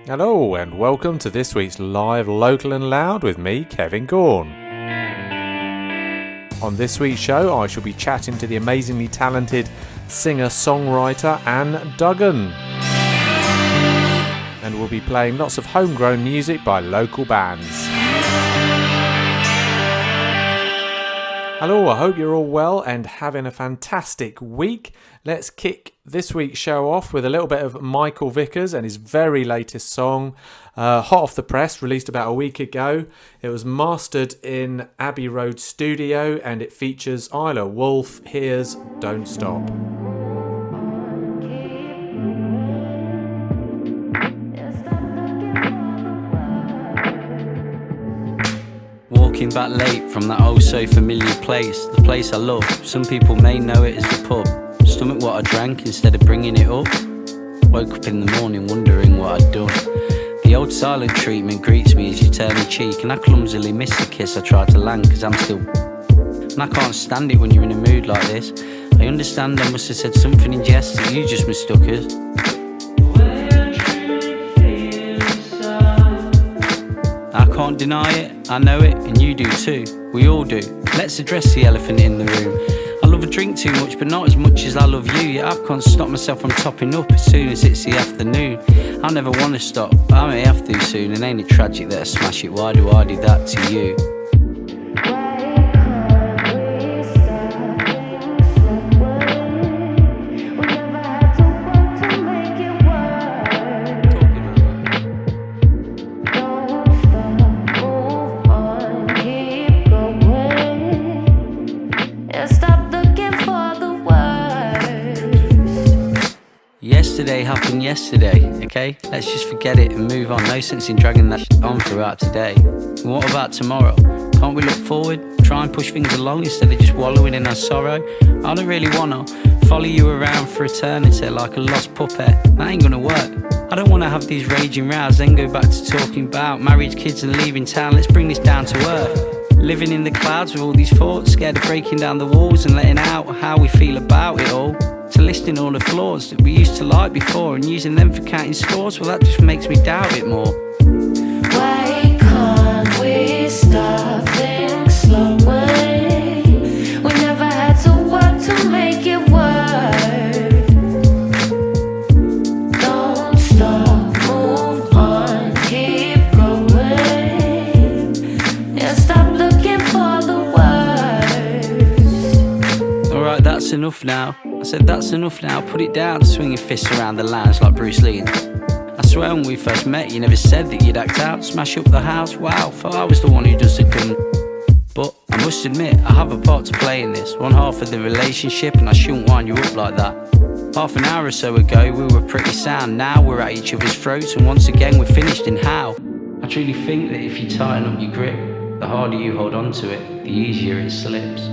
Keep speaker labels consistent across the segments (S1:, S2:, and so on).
S1: Hello and welcome to this week's Live Local and Loud with me, Kevin Gaughan. On this week's show I shall be chatting to the amazingly talented singer-songwriter Ann Duggan. And we'll be playing lots of homegrown music by local bands. Hello, I hope you're all well and having a fantastic week. Let's kick this week's show off with a little bit of Michael Vickers and his very latest song, hot off the press, released about a week ago. It was mastered in Abbey Road Studio and it features Isla Wolf. Here's Don't Stop.
S2: Walking back late from that oh so familiar place, the place I love. Some people may know it as the pub. Stomach what I drank instead of bringing it up. Woke up in the morning wondering what I'd done. The old silent treatment greets me as you turn the cheek, and I clumsily miss the kiss I tried to land cause I'm still. And I can't stand it when you're in a mood like this. I understand I must have said something in jest that you just mistook as. I can't deny it, I know it, and you do too. We all do. Let's address the elephant in the room. I love a drink too much, but not as much as I love you. Yet I can't stop myself from topping up as soon as it's the afternoon. I never want to stop, but I may have to soon. And ain't it tragic that I smash it? Why do I do that to you? Yesterday happened yesterday, okay? Let's just forget it and move on. No sense in dragging that shit on throughout today. And what about tomorrow? Can't we look forward? Try and push things along instead of just wallowing in our sorrow? I don't really wanna follow you around for eternity like a lost puppet. That ain't gonna work. I don't wanna have these raging rows, then go back to talking about married kids and leaving town. Let's bring this down to earth. Living in the clouds with all these thoughts, scared of breaking down the walls and letting out how we feel about it all. To listing all the flaws that we used to like before and using them for counting scores, well that just makes me doubt it more.
S3: Why can't we stop things slowing? We never had to work to make it work. Don't stop, move on, keep going. Yeah, stop looking for the worst.
S2: Alright, that's enough now. I said that's enough now, put it down, swinging fists around the lounge like Bruce Lee. I swear when we first met you never said that you'd act out, smash up the house, wow, thought I was the one who does the gun. But I must admit, I have a part to play in this, one half of the relationship and I shouldn't wind you up like that. Half an hour or so ago we were pretty sound, now we're at each other's throats and once again we're finished in how. I truly think that if you tighten up your grip, the harder you hold on to it, the easier it slips.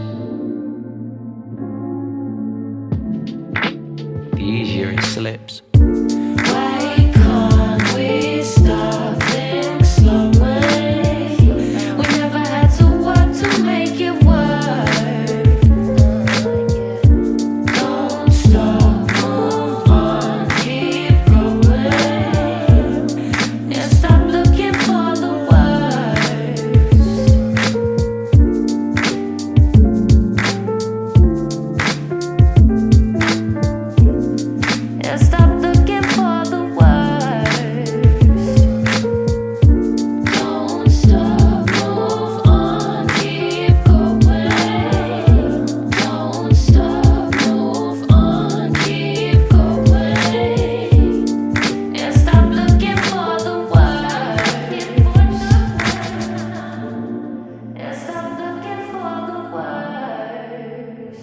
S2: The easier it slips.
S3: Why can't we stop things slowing? We never had to work to make it work. Don't stop, move on, keep going. Yeah, stop looking for the stop looking for the words. Don't stop, move on, keep going. Don't stop, move on, keep going. Yeah, stop looking for the words. Yeah, stop looking for the words.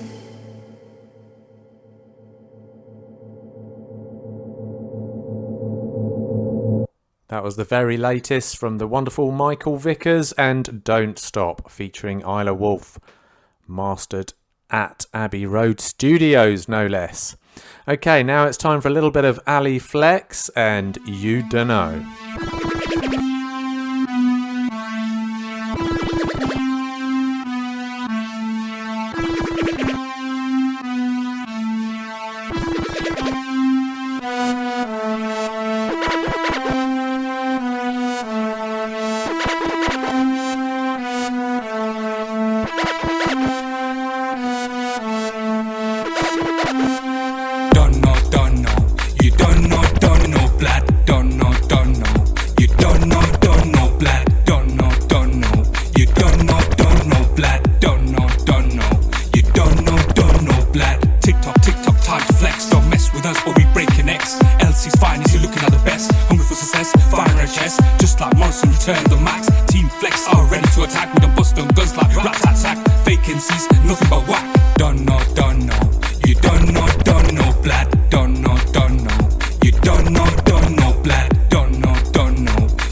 S1: That was the very latest from the wonderful Michael Vickers and Don't Stop featuring Isla Wolf, mastered at Abbey Road Studios no less. Okay, now it's time for a little bit of Ali Flex and You Dunno.
S4: don't mess with us or we break your necks. LC's fine, is he looking at the best? Hungry for success, fire in our chest. Just like Morrison, return the max. Team Flex are ready to attack. We done bust on guns like rat-tat-tat. Vacancies, nothing but whack. Don't know. You don't know, blood. Don't know. You don't know, blood. Don't know.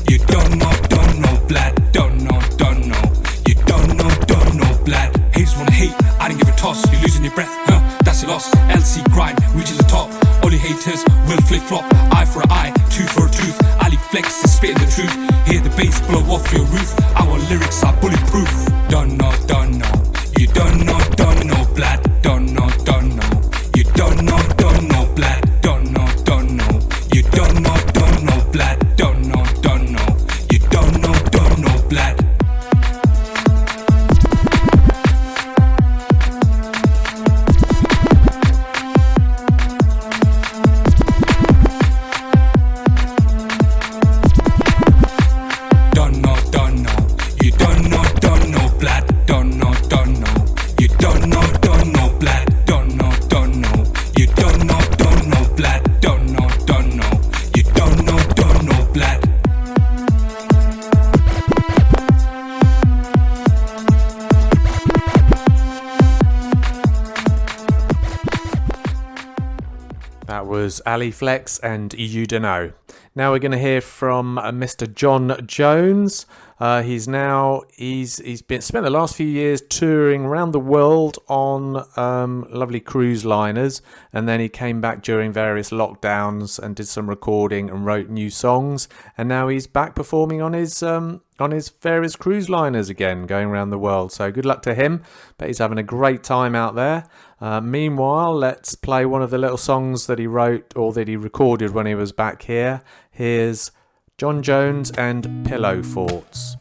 S4: You don't know, blood. Don't know. You don't know, blood. Haters wanna hate, I didn't give a toss. You're losing your breath, that's your loss. LC grind, reaches the top. All your haters will flip-flop. Eye for an eye, tooth for a tooth. Ali Flex is spitting the truth. Hear the bass blow off your roof. Our lyrics are bulletproof. Don't know. You don't know, blood. Don't know. You don't know, blood. Don't know. You don't know, blood. Don't know. You don't know, blood.
S1: That was Ali Flex and You Dunno. Now we're going to hear from Mr. John Jones. He's spent the last few years touring around the world on lovely cruise liners, and then he came back during various lockdowns and did some recording and wrote new songs, and now he's back performing on his various cruise liners again, going around the world. So good luck to him. Bet he's having a great time out there. Meanwhile, let's play one of the little songs that he wrote or that he recorded when he was back here. Here's John Jones and Pillow Forts.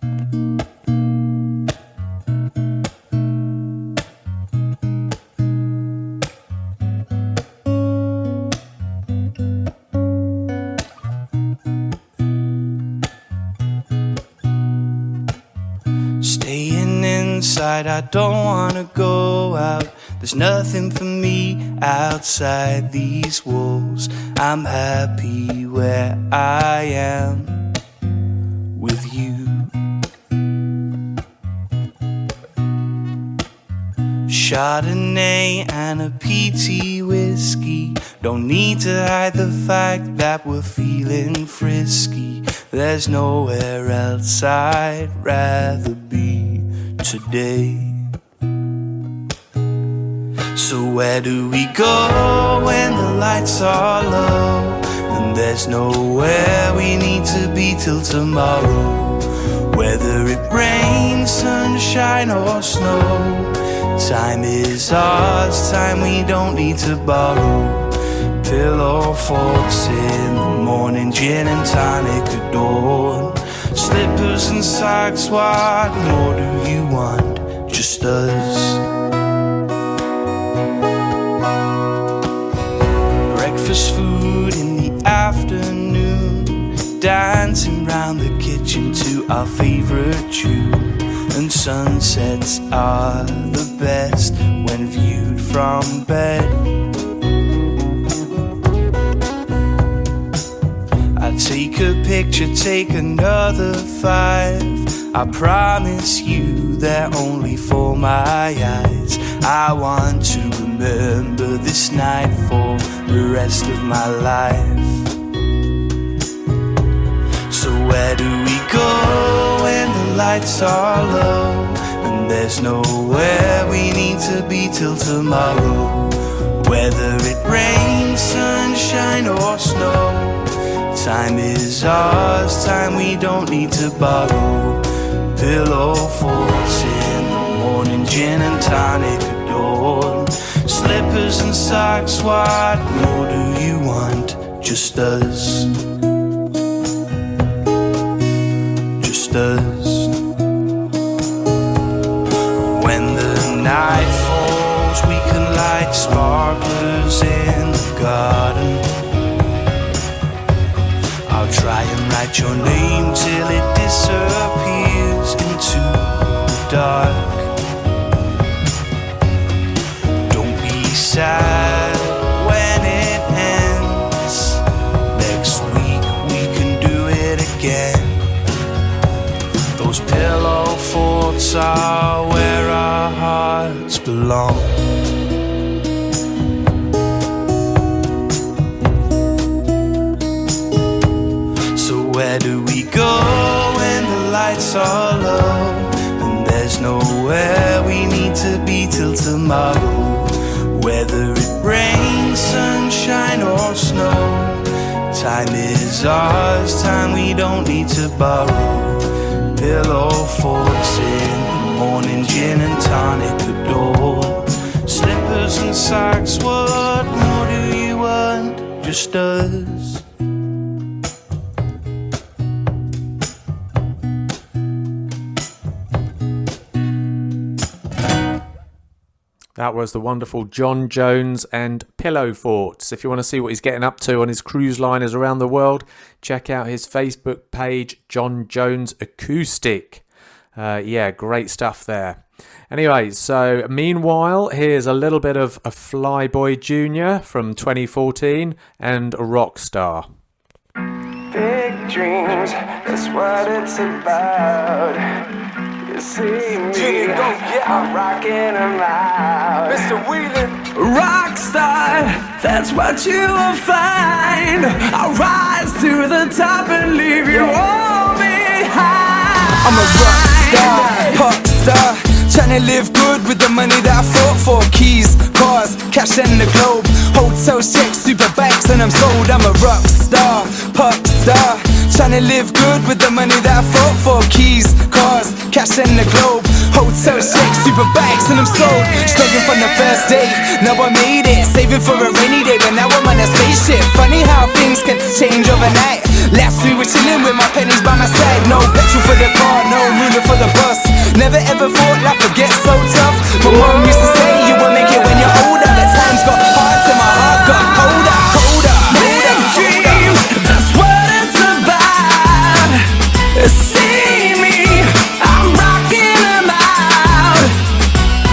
S5: Staying inside, I don't wanna go out. There's nothing for me outside these walls. I'm happy where I am with you. Chardonnay and a PT whiskey. Don't need to hide the fact that we're feeling frisky. There's nowhere else I'd rather be today. So where do we go when the lights are low? And there's nowhere we need to be till tomorrow. Whether it rains, sunshine or snow, time is ours, time we don't need to borrow. Pillow forts in the morning, gin and tonic at dawn. Slippers and socks, what more do you want? Just us. Breakfast food in the afternoon, dancing round the kitchen to our favorite tune. And sunsets are the best when viewed from bed. I take a picture, take another 5. I promise you they're only for my eyes. I want to remember this night for the rest of my life. So where do we go when the lights are low? And there's nowhere we need to be till tomorrow. Whether it rains, sunshine or snow, time is ours, time we don't need to borrow. Pillow forts in the morning, gin and tonic at dawn. Slippers and socks, what more do you want? Just us. Just us. When the night falls, we can light sparklers in the garden. I'll try and write your name till it disappears into the dark. Don't be sad when it more snow. Time is ours, time we don't need to borrow. Pillow forts in the morning, gin and tonic adored. Slippers and socks, what more do you want? Just us.
S1: That was the wonderful John Jones and Pillow Forts. If you want to see what he's getting up to on his cruise liners around the world, check out his Facebook page, John Jones Acoustic. Great stuff there. Anyway, so meanwhile, here's a little bit of a Flyboy Jr. from 2014 and a Rockstar.
S6: Big dreams, that's what it's about. You see me, I'm rocking them out. Mr. Wheelan, rockstar, that's what you will find. I'll rise to the top and leave you all behind. I'm a rock star, pop star, tryna live good with the money that I fought for. Keys, cars, cash and the globe, hotels, checks, super bikes, and I'm sold. I'm a rock star, pop star, tryna live good with the money that I fought for. Keys, cars, cash and the globe, hotels, checks, super bikes, and I'm sold. Struggling from the first day, now I made it. Saving for a rainy day, but now I'm on a spaceship. Funny how things can change overnight. Last week we were chilling with my pennies by my side. No petrol for the car, no ruler for the bus. Never ever thought life would get so tough. My mom used to say you will make it when you're older. The times got hard till my heart got colder, colder. Big dreams, that's what it's about. See me, I'm rocking them out.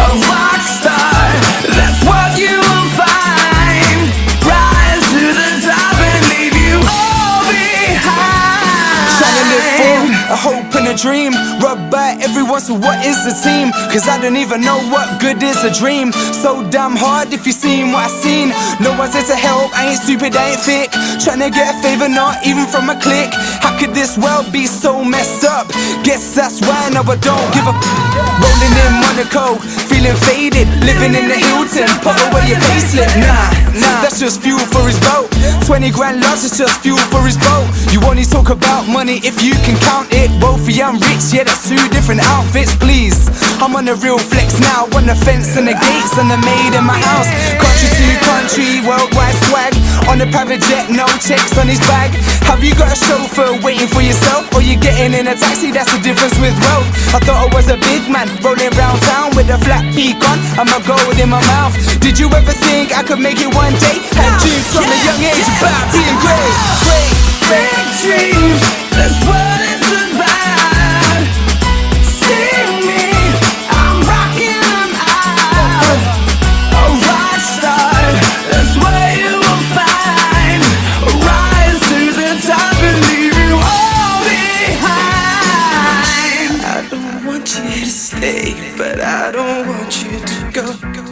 S6: A rock star, that's what you will find. Rise to the top and leave you all behind. Trying to live full, a hope and a dream. Rub by everyone, so what is the team? Cause I don't even know what good is a dream. So damn hard if you seen what I seen. No one's there to help, I ain't stupid, I ain't thick. Trying to get a favor, not even from a clique. How could this world be so messed up? Guess that's why now I don't give a rolling in Monaco, feeling faded. Living in the Hilton, put away your payslip. Nah, that's just fuel for his boat. 20 grand loss is just fuel for his boat. You only talk about money if you can count it. Wealthy and rich, yeah, that's two different outfits, please. I'm on a real flex now, on the fence and the gates and the maid in my house. Country to country, worldwide swag. On a private jet, no checks on his bag. Have you got a chauffeur waiting for yourself? Or you getting in a taxi? That's the difference with wealth. I thought I was a big man, rolling round town with a flat peak on and my gold in my mouth. Did you ever think I could make it one day? Had dreams from a young age about being great, great. Big dreams, that's what it's about. See me, I'm rocking them out. A rock star, that's what you will find. Rise to the top and leave you all behind. I don't want you to stay, but I don't want you to go.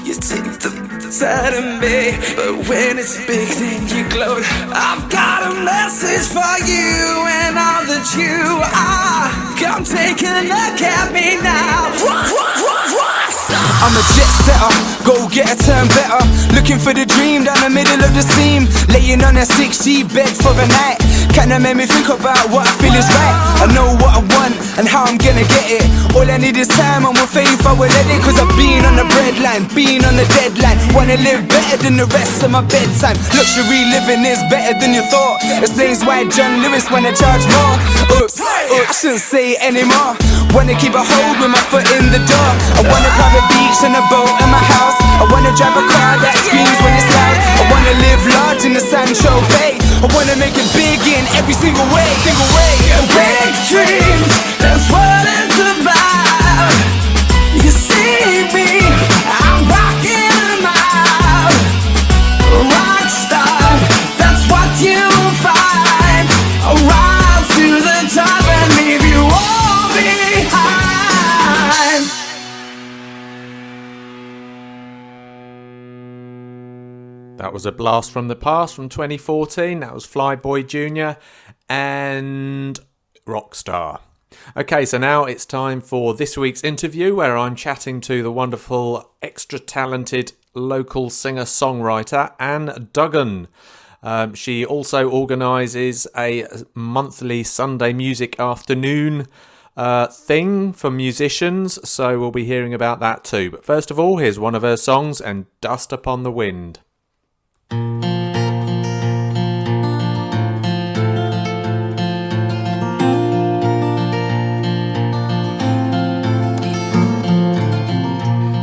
S6: You take the side of me, but when it's big then you gloat. I've got a message for you and all that you are. Come take a look at me now. I'm a jet setter, go get a turn better. Looking for the dream down the middle of the seam. Laying on a 6G bed for the night. Kinda made me think about what I feel is right. I know what I want and how I'm gonna get it. All I need is time and with faith I will let it. Cause I've been on the breadline, been on the deadline. Wanna live better than the rest of my bedtime. Luxury living is better than you thought. Explains why John Lewis wanna charge more. Oops, shouldn't say it anymore. Wanna keep a hold with my foot in the door. I want a private beach and a boat in my house. I wanna drive a car that screams when it's loud. I wanna live large in the Sancho Bay. I wanna make it big in every single way, single way. Big dreams, that's what it's about. You see me, I'm rocking them out. Rock star, that's what you'll find. I'll rise to the top and leave you all behind.
S1: That was a blast from the past from 2014. That was Flyboy Jr. and Rockstar. Okay, so now it's time for this week's interview where I'm chatting to the wonderful, extra talented local singer-songwriter Ann Duggan. She also organises a monthly Sunday music afternoon thing for musicians, so we'll be hearing about that too. But first of all, here's one of her songs, and Dust Upon the Wind.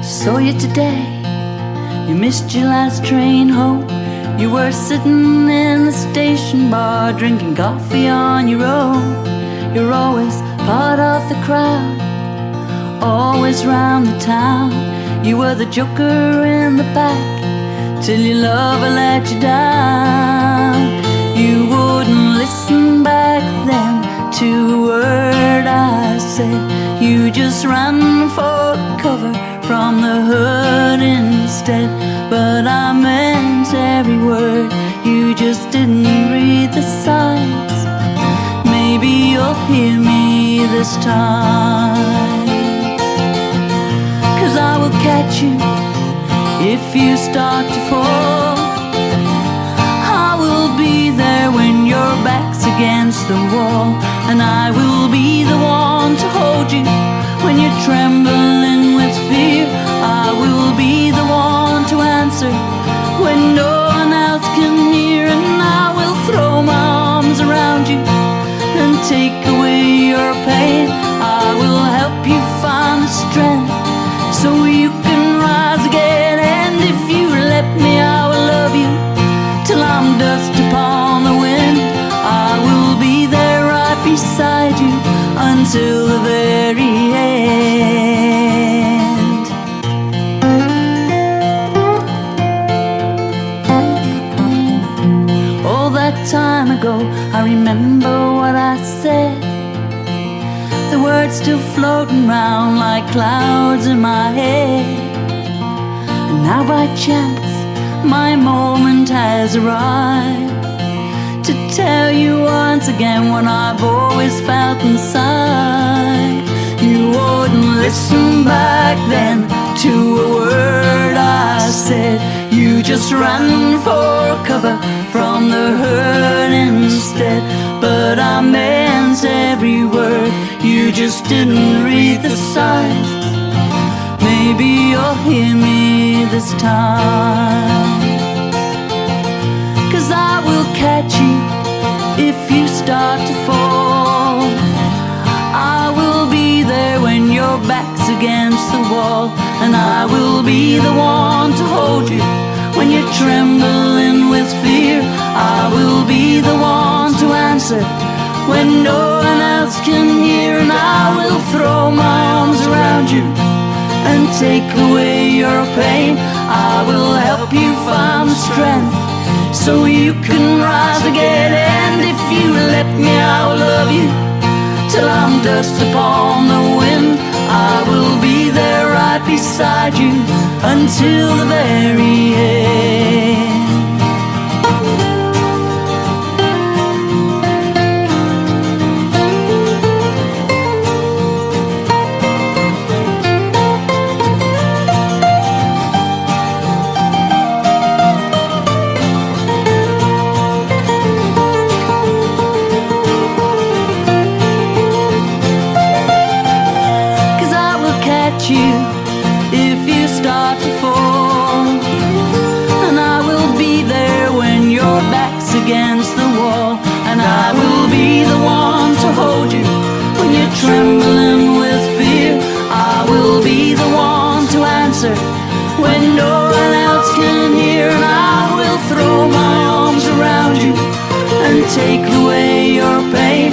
S7: Saw you today, you missed your last train home. You were sitting in the station bar drinking coffee on your own. You're always part of the crowd, always round the town. You were the joker in the back till your lover let you down. You wouldn't listen back then to a word I said. You just ran for cover from the hood instead. But I meant every word, you just didn't read the signs. Maybe you'll hear me this time, 'cause I will catch you if you start to fall. I will be there when your back's against the wall, and I will be the one to hold you when you're trembling with fear. I will be the one to answer when no one else can hear, and I will throw my arms around you and take away your pain. I will help you find the strength so you can rise again. And if you let me, I will love you till I'm dust upon the wind. I will be there right beside you until the very end. All that time ago, I remember what I said. The words still floating round like clouds in my head. And now by chance, my moment has arrived to tell you once again what I've always felt inside. You wouldn't listen back then to a word I said. You just ran for cover from the hurt instead. But I meant every word, you just didn't read the signs. Maybe you'll hear me this time, 'cause I will catch you if you start to fall. I will be there when your back's against the wall, and I will be the one to hold you when you're trembling with fear. I will be the one to answer when no one else can hear, and I will throw my arms around you and take away your pain. I will help you find the strength so you can rise again. And if you let me, I will love you till I'm dust upon the wind. I will be there right beside you until the very end. You if you start to fall, and I will be there when your back's against the wall, and I will be the one to hold you when you're trembling with fear. I will be the one to answer when no one else can hear, and I will throw my arms around you and take away your pain.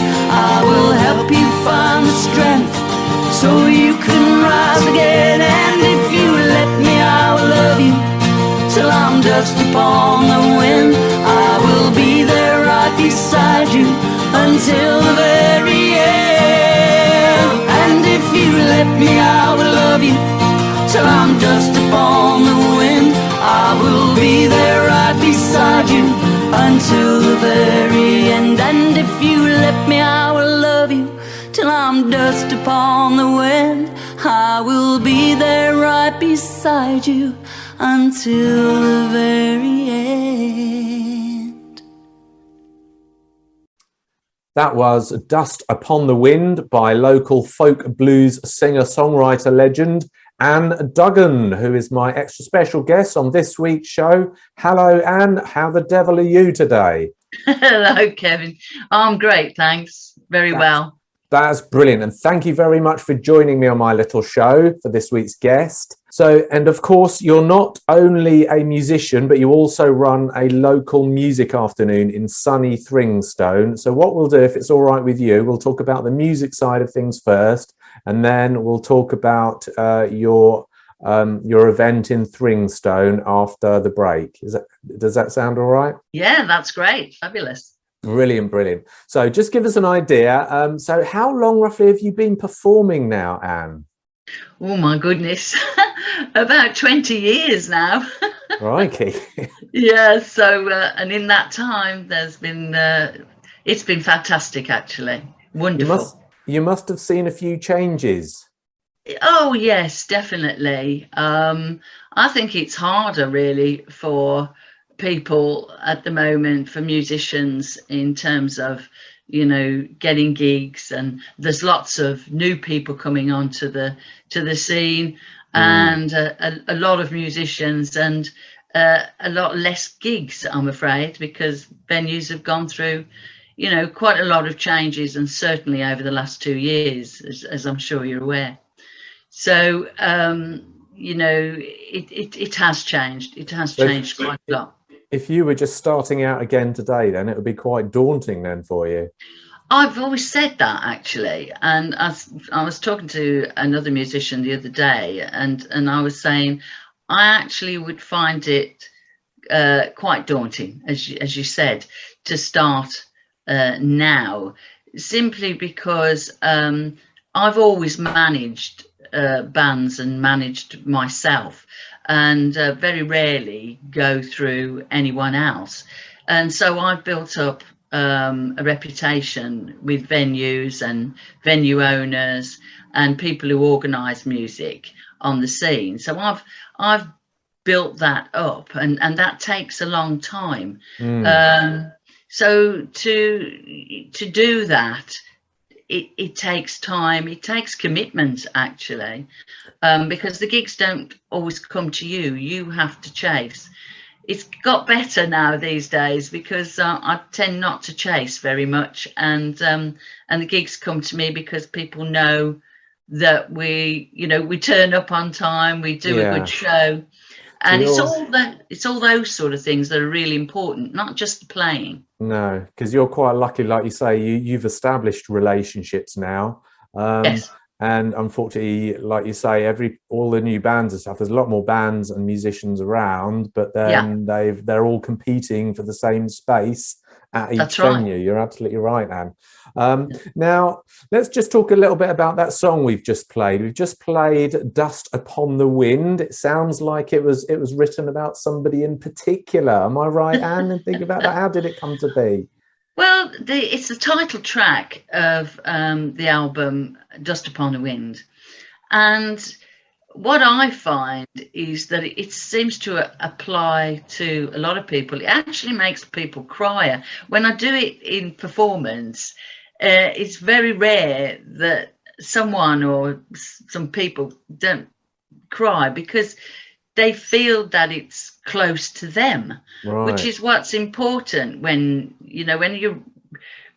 S7: I will help you find the strength so you can rise again. And if you let me, I will love you till I'm dust upon the wind. I will be there right beside you until the very end. And if you let me, I will love you till I'm dust upon the wind. I will be there right beside you until the very end. And if you let me, I will love you till I'm dust upon the wind. I will be there right beside you until the very end.
S1: That was Dust Upon the Wind by local folk blues singer-songwriter legend Ann Duggan, who is my extra special guest on this week's show. Hello, Ann. How the devil are you today?
S8: Hello, Kevin. I'm great, thanks. Very well.
S1: That's brilliant. And thank you very much for joining me on my little show for this week's guest. So, and of course, you're not only a musician, but you also run a local music afternoon in sunny Thringstone. So what we'll do, if it's all right with you, we'll talk about the music side of things first, and then we'll talk about your event in Thringstone after the break. Does that sound all right?
S8: Yeah, that's great. Fabulous.
S1: Brilliant, brilliant. So just give us an idea. So how long roughly have you been performing now, Anne?
S8: Oh, my goodness. About 20 years now.
S1: Crikey.
S8: Yeah, so, and in that time, there's been, it's been fantastic, actually. Wonderful.
S1: You must have seen a few changes.
S8: Oh, yes, definitely. I think it's harder, really, for people at the moment, for musicians, in terms of, you know, getting gigs, and there's lots of new people coming onto the scene, and a lot of musicians, and a lot less gigs, I'm afraid, because venues have gone through, you know, quite a lot of changes, and certainly over the last 2 years, as I'm sure you're aware. So you know, it has changed. It has changed quite a lot.
S1: If you were just starting out again today, then it would be quite daunting then for you.
S8: I've always said that, actually, and I was talking to another musician the other day, and I was saying I actually would find it quite daunting, as you said, to start now, simply because I've always managed bands and managed myself, and very rarely go through anyone else. And so I've built up a reputation with venues and venue owners and people who organise music on the scene. So I've built that up, and that takes a long time. So to do that, it takes time, it takes commitment, actually, because the gigs don't always come to you. You have to chase. It's got better now these days, because I tend not to chase very much, and the gigs come to me because people know that we turn up on time, we do a good show, and it's all those sort of things that are really important, not just the playing.
S1: No, because you're quite lucky, like you say, you've established relationships now.
S8: Yes.
S1: And unfortunately, like you say, all the new bands and stuff, there's a lot more bands and musicians around, but then they're all competing for the same space at each venue. Right. You're absolutely right, Anne. Now, let's just talk a little bit about that song we've just played. We've just played Dust Upon the Wind. It sounds like it was written about somebody in particular. Am I right, Anne? And think about that. How did it come to be?
S8: Well, it's the title track of the album Dust Upon the Wind, and what I find is that it seems to apply to a lot of people. It actually makes people cry. When I do it in performance, it's very rare that someone or some people don't cry, because they feel that it's close to them, which is what's important when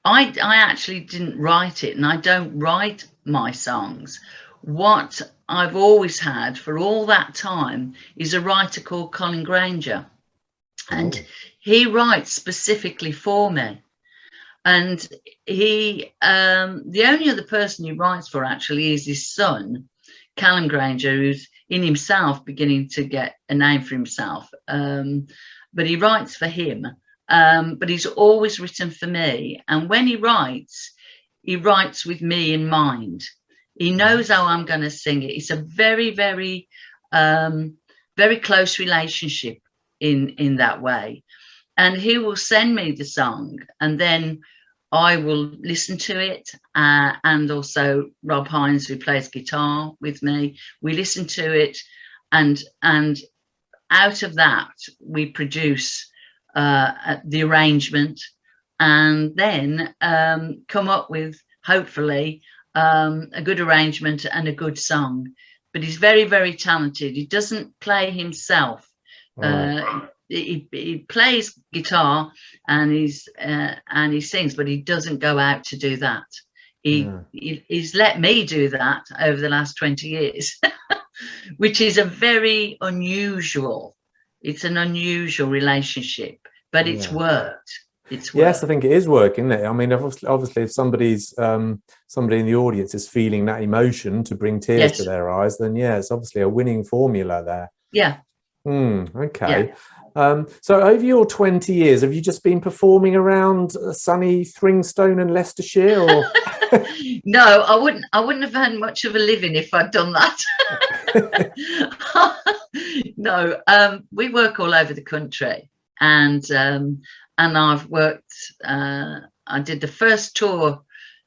S8: I actually didn't write it, and I don't write my songs. What I've always had for all that time is a writer called Colin Granger, and he writes specifically for me. And he, the only other person he writes for actually is his son, Callum Granger, who's in himself beginning to get a name for himself. But he writes for him, but he's always written for me. And when he writes with me in mind. He knows how I'm going to sing it. It's a very, very, very close relationship in that way. And he will send me the song, and then I will listen to it. And also Rob Hines, who plays guitar with me, we listen to it, and out of that we produce the arrangement, and then come up with, hopefully, a good arrangement and a good song. But he's very, very talented. He doesn't play himself.
S1: Right.
S8: He plays guitar and he sings, but he doesn't go out to do that. He's let me do that over the last 20 years, which is a very unusual. It's an unusual relationship, but it's worked. It's worked.
S1: Yes, I think it is working, isn't it? I mean, obviously, if somebody in the audience is feeling that emotion to bring tears to their eyes, then it's obviously a winning formula there.
S8: Yeah.
S1: Okay.
S8: Yeah.
S1: So over your 20 years, have you just been performing around sunny Thringstone and Leicestershire, or?
S8: No, I wouldn't have had much of a living if I'd done that. No, we work all over the country, and I've worked. I did the first tour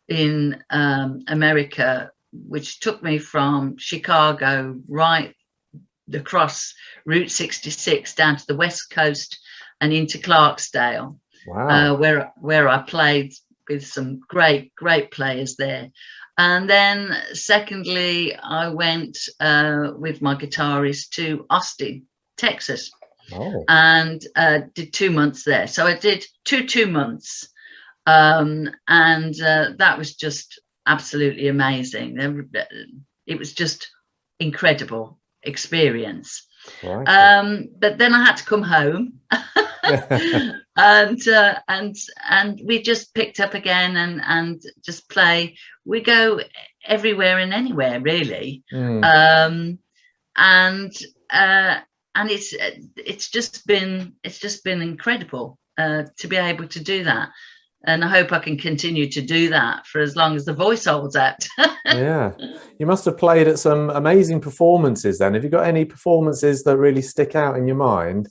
S8: in America, which took me from Chicago right across Route 66 down to the West Coast and into Clarksdale.
S1: Wow.
S8: Where I played with some great players there. And then secondly, I went with my guitarist to Austin, Texas, and did 2 months there. So I did two months, and that was just absolutely amazing. It was just incredible experience. But then I had to come home. and we just picked up again and just play. We go everywhere and anywhere, really. And it's just been incredible to be able to do that, and I hope I can continue to do that for as long as the voice holds out.
S1: Yeah, you must have played at some amazing performances then. Have you got any performances that really stick out in your mind?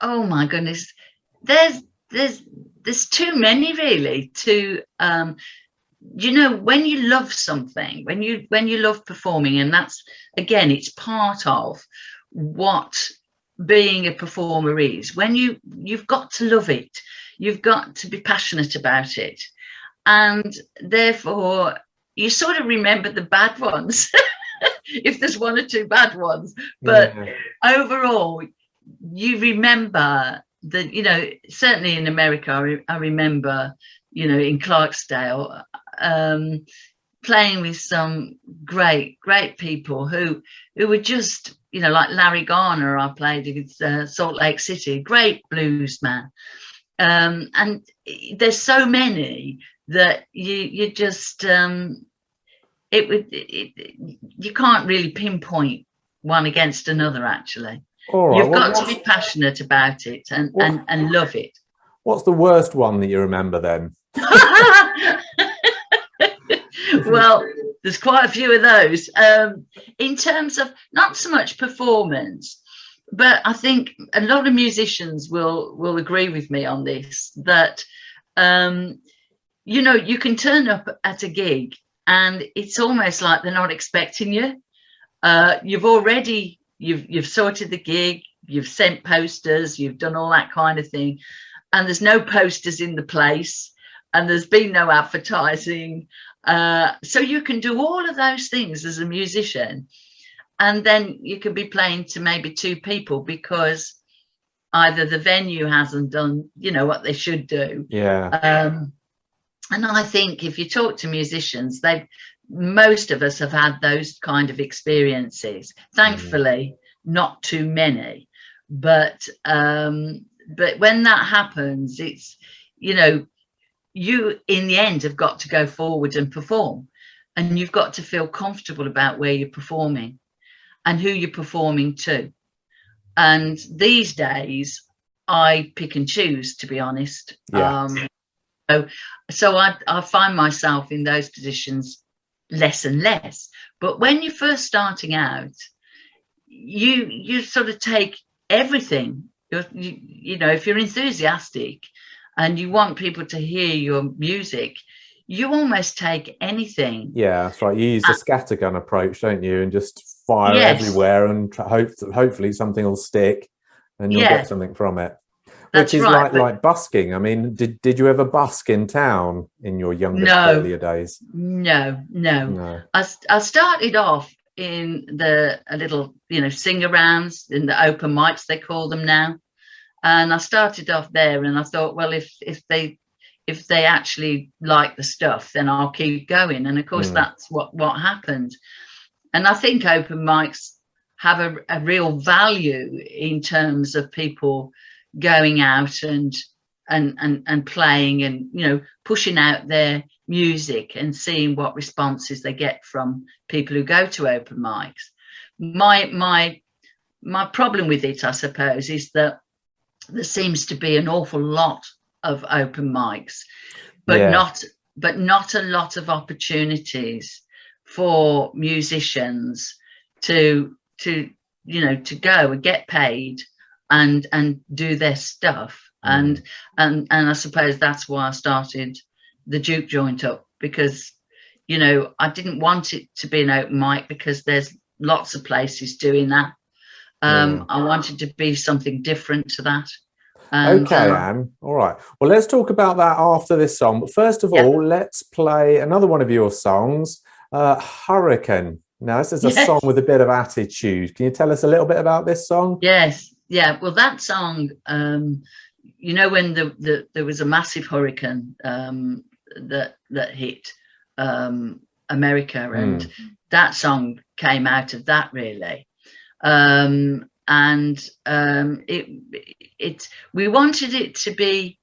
S8: Oh my goodness, there's too many really to when you love something, when you love performing, and that's, again, it's part of what being a performer is. When you've got to love it, you've got to be passionate about it, and therefore you sort of remember the bad ones if there's one or two bad ones, but overall you remember that, certainly in America, I remember, in Clarksdale, playing with some great people who were just, like Larry Gaughan. I played with Salt Lake City, great blues man. And there's so many that you just, you can't really pinpoint one against another, actually. You've got to be passionate about it and love it.
S1: What's the worst one that you remember then?
S8: Well, there's quite a few of those. In terms of not so much performance, but I think a lot of musicians will agree with me on this, that you can turn up at a gig and it's almost like they're not expecting you. You've sorted the gig, you've sent posters, you've done all that kind of thing, and there's no posters in the place, and there's been no advertising. So you can do all of those things as a musician, and then you could be playing to maybe two people because either the venue hasn't done, what they should do.
S1: Yeah.
S8: And I think if you talk to musicians, most of us have had those kind of experiences. Thankfully, not too many. But when that happens, it's, you in the end have got to go forward and perform, and you've got to feel comfortable about where you're performing and who you're performing to. And these days, I pick and choose, to be honest.
S1: Yeah.
S8: So I find myself in those positions less and less. But when you're first starting out, you sort of take everything. If you're enthusiastic and you want people to hear your music, you almost take anything.
S1: Yeah, that's right. You use the scattergun approach, don't you? And just fire everywhere and hopefully something will stick and you'll get something from it.
S8: That's
S1: which is
S8: right.
S1: like busking. I mean, did you ever busk in town in your youngest earlier days?
S8: No. I started off in a little, sing-arounds, in the open mics they call them now, and I started off there, and I thought, well, if they actually like the stuff, then I'll keep going. And of course, that's what happened. And I think open mics have a real value in terms of people going out and playing and pushing out their music and seeing what responses they get from people who go to open mics. My problem with it, I suppose, is that there seems to be an awful lot of open mics, but not a lot of opportunities for musicians to go and get paid and do their stuff. And I suppose that's why I started the juke joint up, because I didn't want it to be an open mic because there's lots of places doing that. I wanted to be something different to that. And,
S1: okay, Anne. All right. Well, let's talk about that after this song. But first of all, let's play another one of your songs, Hurricane. Now, this is a song with a bit of attitude. Can you tell us a little bit about this song?
S8: Yes. Yeah. Well, that song, when there was a massive hurricane that hit America, and that song came out of that, really. We wanted it to be,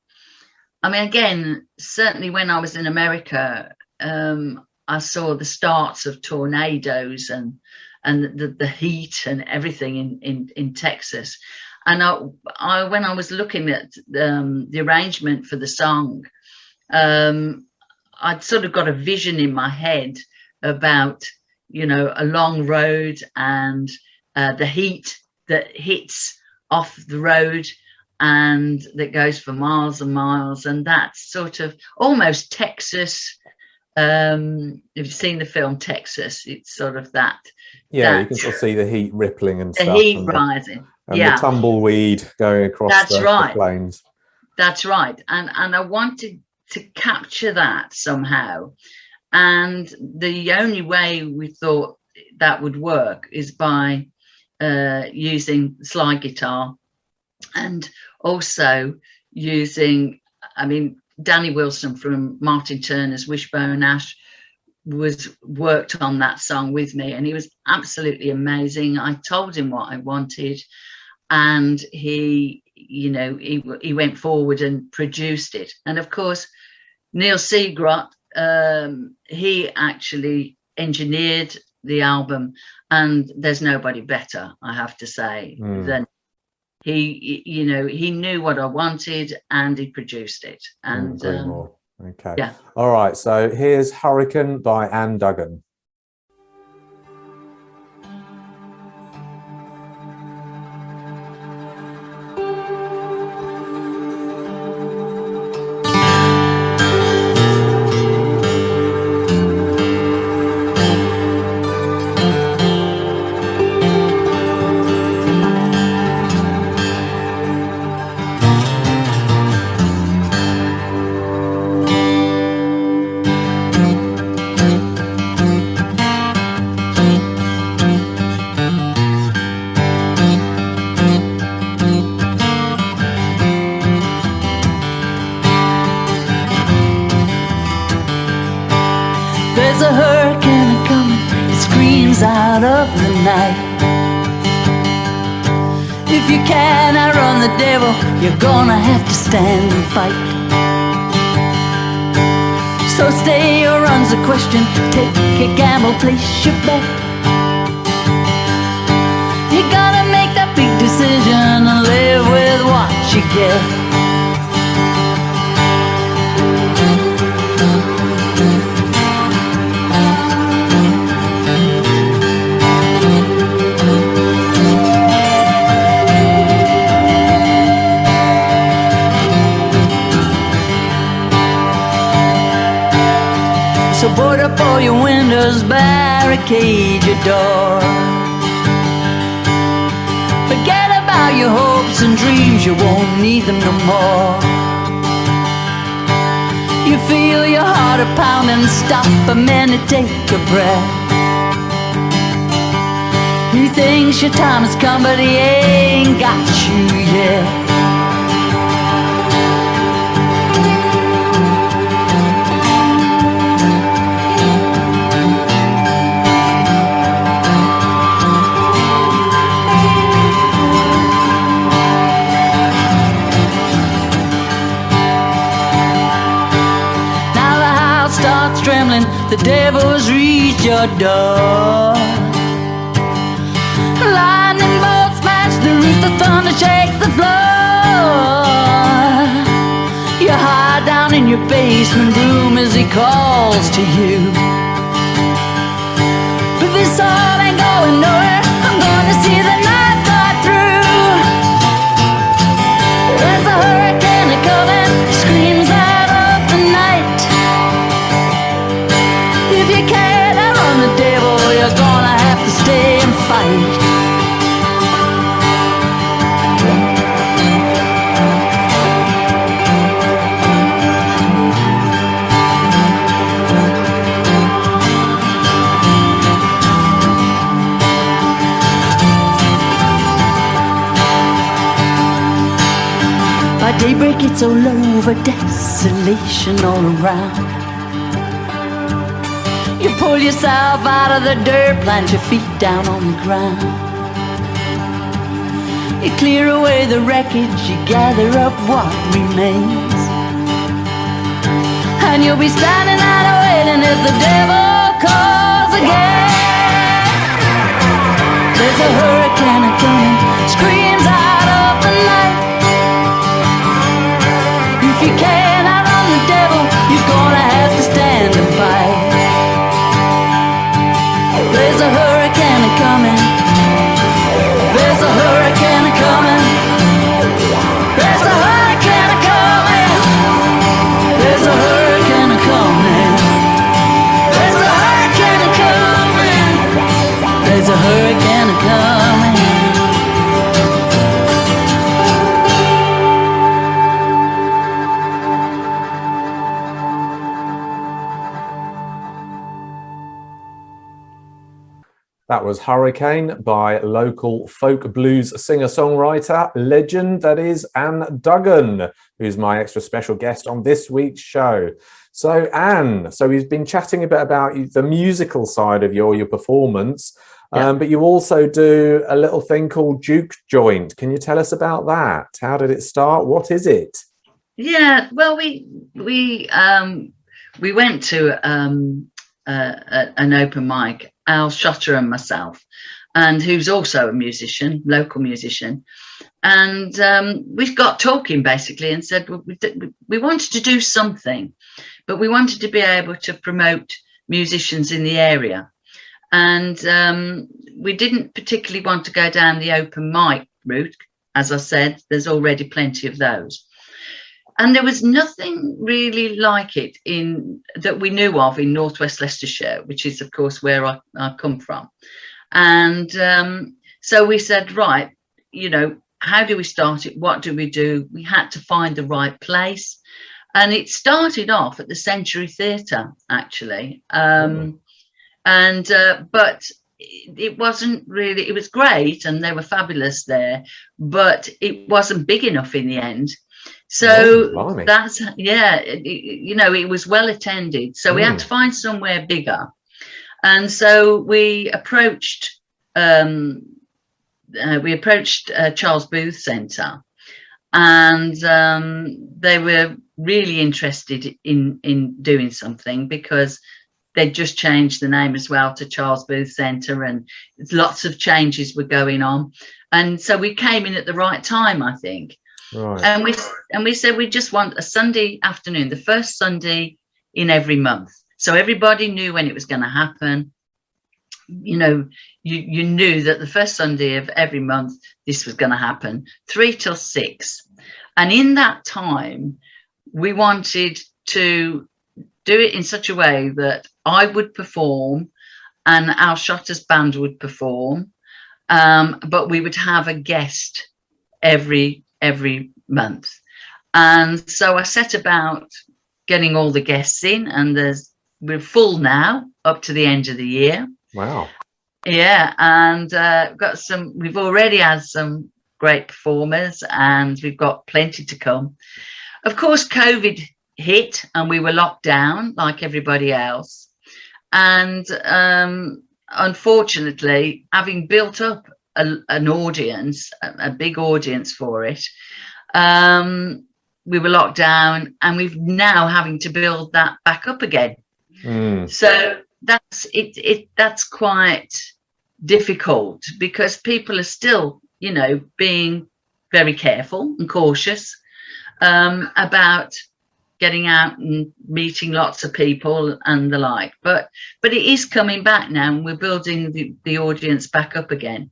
S8: I mean, again, certainly when I was in America, I saw the starts of tornadoes and the heat and everything in Texas. And I when I was looking at the arrangement for the song, I'd sort of got a vision in my head about, a long road and the heat that hits off the road and that goes for miles and miles, and that's sort of almost Texas. If you've seen the film Texas, it's sort of that.
S1: Yeah, you can sort of see the heat rippling and
S8: the
S1: stuff.
S8: Heat rising.
S1: And the tumbleweed going across the plains.
S8: That's right. And I wanted to capture that somehow. And the only way we thought that would work is by using slide guitar, and also using, Danny Wilson from Martin Turner's Wishbone Ash worked on that song with me, and he was absolutely amazing. I told him what I wanted, and he went forward and produced it. And of course, Neil Seagrott, he actually engineered the album, and there's nobody better, I have to say, than he knew what I wanted and he produced it. And
S1: okay. Yeah. All right. So here's Hurricane by Ann Duggan.
S7: There's a hurricane coming, it screams out of the night. If you can outrun the devil, you're gonna have to stand and fight. So stay or run's the question, take a gamble, place your bet. You gotta make that big decision and live with what you get. So board up all your windows, barricade your door. Forget about your hopes hopes and dreams, you won't need them no more. You feel your heart a-pounding, stop a minute, take a breath. He thinks your time has come, but he ain't got you yet. Starts trembling, the devil's reached your door. Lightning bolts smash the roof, the thunder shakes the floor. You hide down in your basement room as he calls to you. But this all ain't going nowhere, I'm gonna see the night fly through. There's a hurricane coming, screams out of the night. If you can't outrun the devil, you're gonna have to stay and fight. By daybreak it's all over, desolation all around. You pull yourself out of the dirt, plant your feet down on the ground. You clear away the wreckage, you gather up what remains. And you'll be standing out waiting if the devil calls again. There's a hurricane coming, screams out of the night. If you can't outrun the devil, you're gonna have to stand and fight. There's a hurricane coming. There's a hurricane coming. There's a hurricane coming. There's a hurricane coming. There's a hurricane coming. There's a hurricane coming.
S1: That was Hurricane by local folk blues singer-songwriter legend, that is Ann Duggan, who's my extra special guest on this week's show. So Ann, we've been chatting a bit about the musical side of your performance, but you also do a little thing called Juke Joint. Can you tell us about that? How did it start? What is it?
S8: Yeah, well, we went to an open mic, Al Shutter and myself, and who's also a musician, local musician, and we got talking basically and said, well, we wanted to do something, but we wanted to be able to promote musicians in the area, and we didn't particularly want to go down the open mic route. As I said, there's already plenty of those. And there was nothing really like it that we knew of in northwest Leicestershire, which is, of course, where I come from. And so we said, right, how do we start it? What do we do? We had to find the right place. And it started off at the Century Theatre, actually. But it wasn't really, it was great and they were fabulous there, but it wasn't big enough in the end. So that's, it was well attended. So we had to find somewhere bigger. And so we approached Charles Booth Centre, and they were really interested in doing something because they'd just changed the name as well to Charles Booth Centre, and lots of changes were going on. And so we came in at the right time, I think. Right. And we said we just want a Sunday afternoon, the first Sunday in every month, so everybody knew when it was going to happen. You knew that the first Sunday of every month this was going to happen, 3 till 6. And in that time, we wanted to do it in such a way that I would perform and Al Shotter's band would perform, but we would have a guest every month. And so I set about getting all the guests in, and we're full now up to the end of the year.
S1: Wow.
S8: Yeah, and we've already had some great performers, and we've got plenty to come. Of course, COVID hit and we were locked down like everybody else. And unfortunately, having built up an audience, a big audience for it, we were locked down, and we've now having to build that back up again. So that's it. That's quite difficult because people are still, being very careful and cautious about getting out and meeting lots of people and the like. But it is coming back now, and we're building the audience back up again.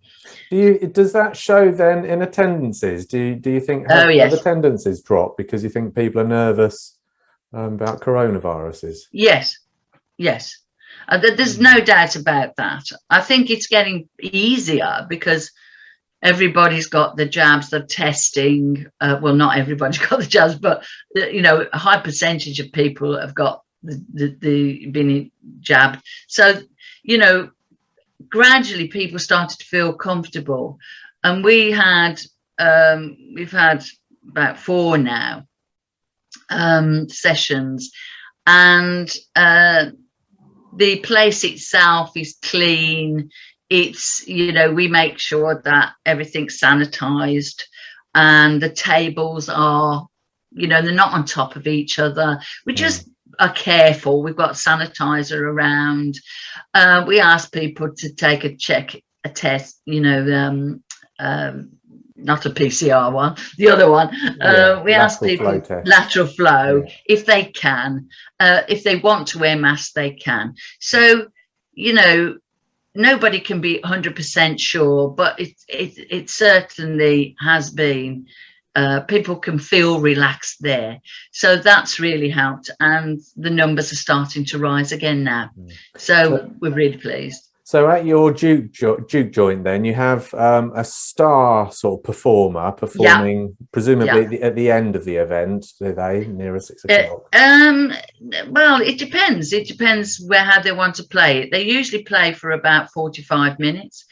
S1: Does that show then in attendances? Do you think have attendances dropped because you think people are nervous about coronaviruses?
S8: Yes. There's no doubt about that. I think it's getting easier because everybody's got the jabs, the testing. Well, not everybody's got the jabs, but a high percentage of people have got the been jabbed. So gradually people started to feel comfortable, and we've had about 4 now sessions, and the place itself is clean. It's we make sure that everything's sanitized, and the tables are they're not on top of each other. We just are careful. We've got sanitizer around. We ask people to take a test, not a PCR one, the other one. We ask people lateral flow if they can. If they want to wear masks, they can. So, nobody can be 100% sure, but it certainly has been. People can feel relaxed there. So that's really helped. And the numbers are starting to rise again now. So we're really pleased.
S1: So at your juke joint then, you have a star sort of performer performing presumably at the end of the event, do they, near 6 o'clock?
S8: Well, it depends. It depends how they want to play it. They usually play for about 45 minutes,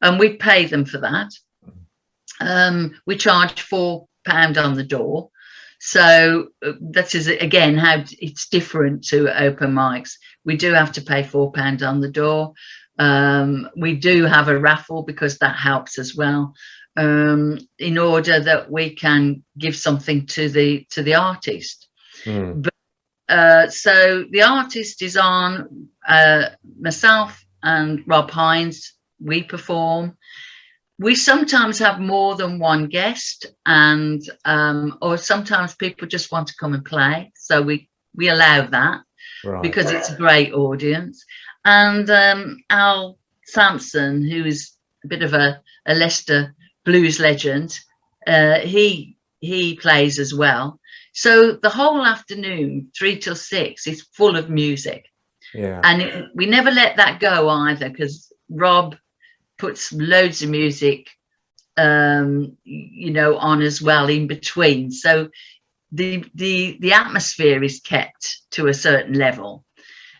S8: and we pay them for that. We charge £4 on the door. So that is, again, how it's different to open mics. We do have to pay £4 on the door. We do have a raffle because that helps as well, in order that we can give something to the artist. But, so the artist is on, myself and Rob Hines, we perform. We sometimes have more than one guest, and or sometimes people just want to come and play, so we allow that because it's a great audience. And Al Sampson, who is a bit of a Leicester blues legend, he plays as well. So the whole afternoon, 3 till 6, is full of music. And we never let that go either, because Rob puts loads of music on as well in between, so the atmosphere is kept to a certain level,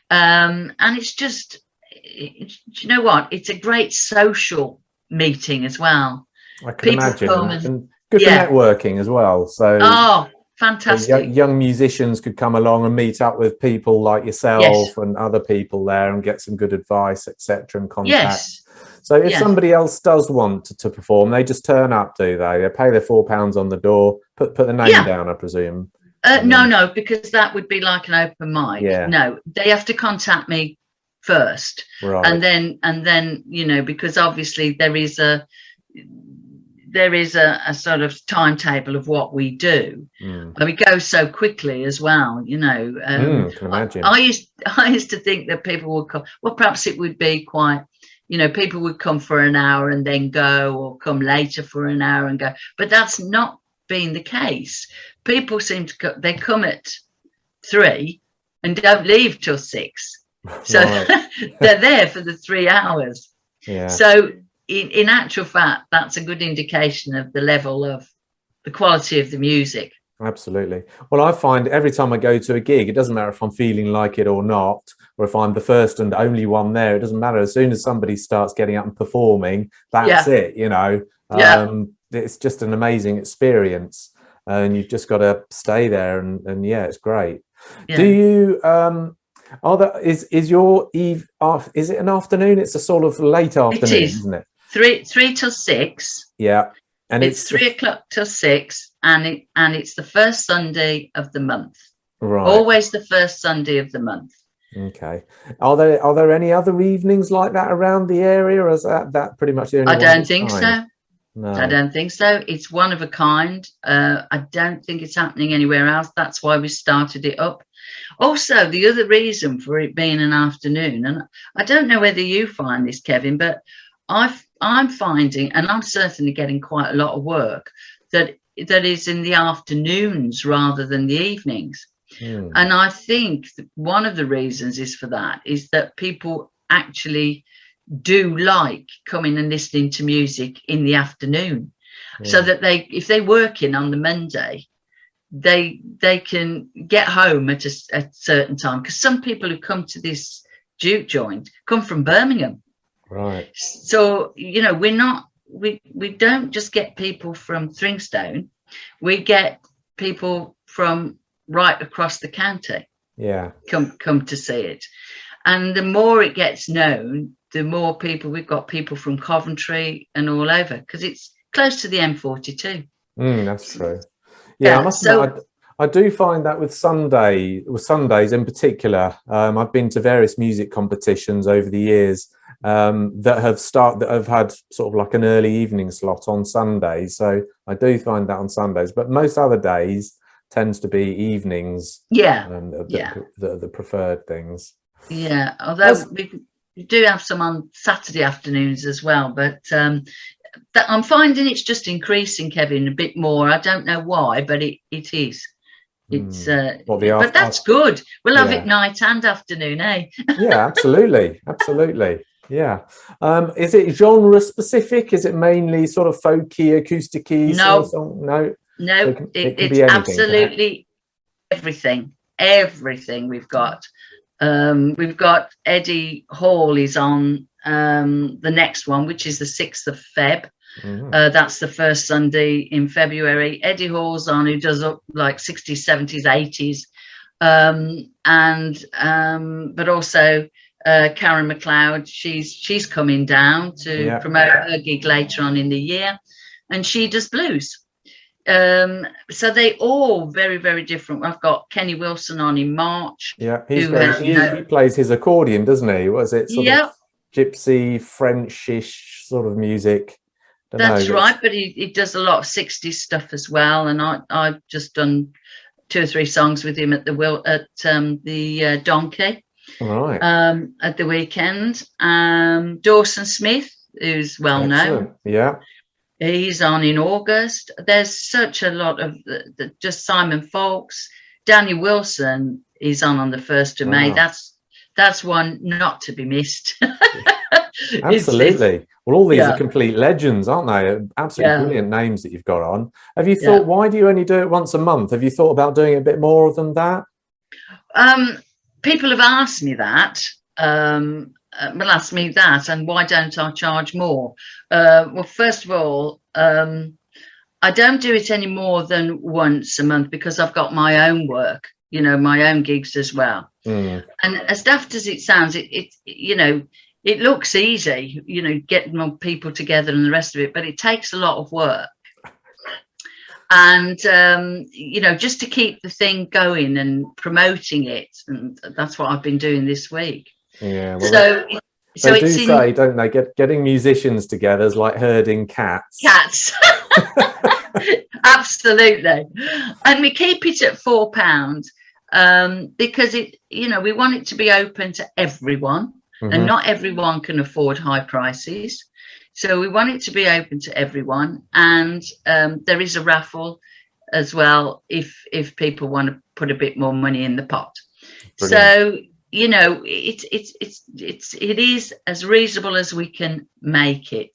S8: and it's just it's a great social meeting as well.
S1: I can imagine, and good for networking as well. So
S8: fantastic.
S1: Young musicians could come along and meet up with people like yourself and other people there and get some good advice, etc., and contacts. So if somebody else does want to perform, they just turn up, do they? They pay their £4 on the door, put the name down, I presume.
S8: No, because that would be like an open mic. No, they have to contact me first, and then because obviously there is a sort of timetable of what we do, and we go so quickly as well. Can imagine. I used to think that people would come. Well, perhaps it would be quite. People would come for an hour and then go, or come later for an hour and go. But that's not been the case. People seem to they come at 3 and don't leave till 6. So they're there for the 3 hours. So in actual fact, that's a good indication of the level of the quality of the music.
S1: Absolutely. Well, I find every time I go to a gig, it doesn't matter if I'm feeling like it or not, or if I'm the first and only one there. It doesn't matter. As soon as somebody starts getting up and performing, that's it. You know, it's just an amazing experience, and you've just got to stay there. And yeah, it's great.
S8: Yeah.
S1: Do you? Is your eve? Is it an afternoon? It's a sort of late afternoon, isn't it?
S8: 3 till 6.
S1: Yeah. And
S8: it's 3 o'clock till 6, and it's the first Sunday of the month.
S1: Right.
S8: Always the first Sunday of the month.
S1: Okay. Are there any other evenings like that around the area, or is that pretty much the only
S8: I
S1: one?
S8: don't think so.
S1: No.
S8: I don't think so. It's one of a kind. I don't think it's happening anywhere else. That's why we started it up. Also, the other reason for it being an afternoon, and I don't know whether you find this, Kevin, but I'm finding, and I'm certainly getting quite a lot of work that is in the afternoons rather than the evenings. And I think one of the reasons is for that is that people actually do like coming and listening to music in the afternoon, so that if they're working on the Monday, they can get home at a certain time, because some people who come to this juke joint come from Birmingham. Right. So, you know, we don't just get people from Thringstone, we get people from right across the county. Yeah. Come to see it. And the more it gets known, the more people, we've got people from Coventry and all over, because it's close to the M42.
S1: That's true. Yeah, I must admit, I do find that with Sundays in particular, I've been to various music competitions over the years that have had sort of like an early evening slot on Sundays. So I do find that on Sundays, but most other days tends to be evenings.
S8: Yeah,
S1: the preferred things.
S8: Yeah, although we do have some on Saturday afternoons as well, but I'm finding it's just increasing, Kevin, a bit more. I don't know why, but it is. It's but that's good. We'll have it night and afternoon, eh?
S1: Yeah, absolutely. Yeah. Is it genre specific? Is it mainly sort of folky, acousticy?
S8: No. It's absolutely everything we've got. We've got Eddie Hall is on the next one, which is the 6th of Feb. That's the first Sunday in February. Eddie Hall's on, who does up like 60s, 70s, 80s, but also Karen McLeod. She's coming down to promote her gig later on in the year, and she does blues. So they all very, very different. I've got Kenny Wilson on in March.
S1: Yeah, he plays his accordion, doesn't he? Was it sort of gypsy, Frenchish sort of music?
S8: That's right, but he does a lot of 60s stuff as well. And I've just done 2 or 3 songs with him at the Donkey, right? At the weekend. Dawson Smith, who's well known.
S1: Yeah.
S8: He's on in August. There's such a lot of just Simon Folks. Danny Wilson is on the 1st of May. That's one not to be missed.
S1: Absolutely. Well, all these are complete legends, aren't they? Absolutely brilliant names that you've got on. Have you thought, why do you only do it once a month? Have you thought about doing a bit more than that?
S8: People have asked me that. Ask me that, and why don't I charge more? Well, first of all, I don't do it any more than once a month, because I've got my own work, you know, my own gigs as well. And as daft as it sounds, it looks easy, you know, getting more people together and the rest of it, but it takes a lot of work. And, you know, just to keep the thing going and promoting it. And that's what I've been doing this week.
S1: Yeah. Well, so they do say, don't they, getting musicians together is like herding cats.
S8: Absolutely. And we keep it at £4 because we want it to be open to everyone. And not everyone can afford high prices. So we want it to be open to everyone. And there is a raffle as well if people want to put a bit more money in the pot. Brilliant. So, it is as reasonable as we can make it.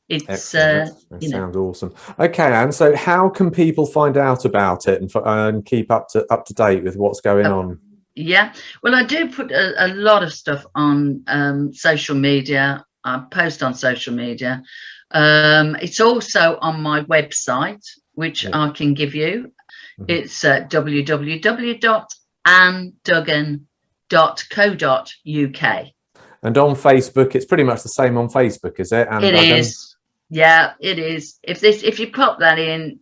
S8: It's
S1: Excellent. That sounds awesome. Okay, Anne. So, how can people find out about it and keep up to date with what's going on?
S8: Yeah, well, I do put a lot of stuff on social media. I post on social media. It's also on my website, which I can give you. It's www.annduggan.co.uk.
S1: And on Facebook, it's pretty much the same on Facebook, is it? Ann Duggan?
S8: Is. Yeah, it is. If you pop that in,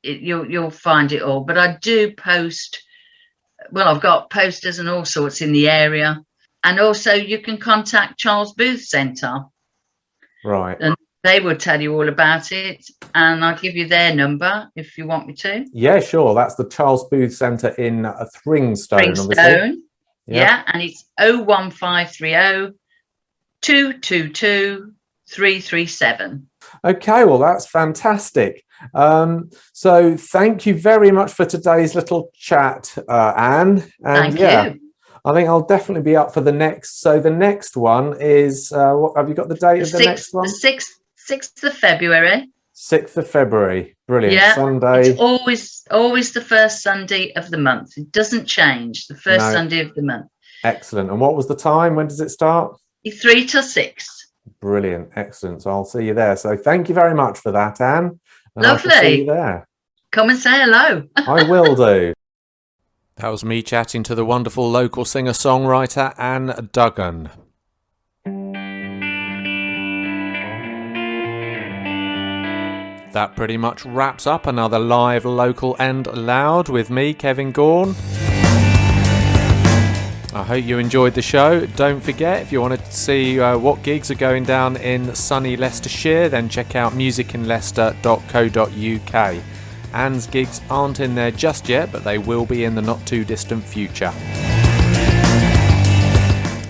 S8: you'll find it all. But I do post. Well, I've got posters and all sorts in the area, and also you can contact Charles Booth Centre.
S1: Right.
S8: And they will tell you all about it, and I'll give you their number if you want me to.
S1: Yeah, sure. That's the Charles Booth Centre in Thringstone.
S8: Thringstone. Yeah, and it's 01530 222 337.
S1: Okay, well, that's fantastic. So thank you very much for today's little chat, Anne. And
S8: Thank you.
S1: I think I'll definitely be up for the next. So the next one is, what have you got the date of the next one?
S8: The 6th of February.
S1: 6th of February. Brilliant.
S8: Yeah,
S1: Sunday.
S8: It's always the first Sunday of the month. It doesn't change. The first Sunday of the month.
S1: Excellent. And what was the time? When does it start?
S8: 3 till 6.
S1: Brilliant. Excellent. So I'll see you there. So thank you very much for that, Anne. And
S8: Lovely.
S1: I shall see you there.
S8: Come and say hello.
S1: I will do. That was me chatting to the wonderful local singer-songwriter Ann Duggan. That pretty much wraps up another live, local and loud with me, Kevin Gaughan. I hope you enjoyed the show. Don't forget, if you want to see what gigs are going down in sunny Leicestershire, then check out musicinleicester.co.uk. Anne's gigs aren't in there just yet, but they will be in the not too distant future.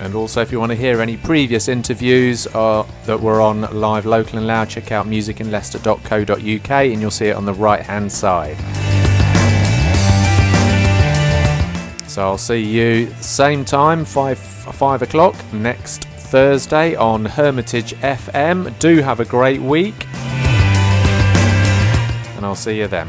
S1: And also, if you want to hear any previous interviews that were on Live, Local and Loud, check out musicinleicester.co.uk and you'll see it on the right hand side. So I'll see you same time, 5 o'clock next Thursday on Hermitage FM. Do have a great week, and I'll see you then.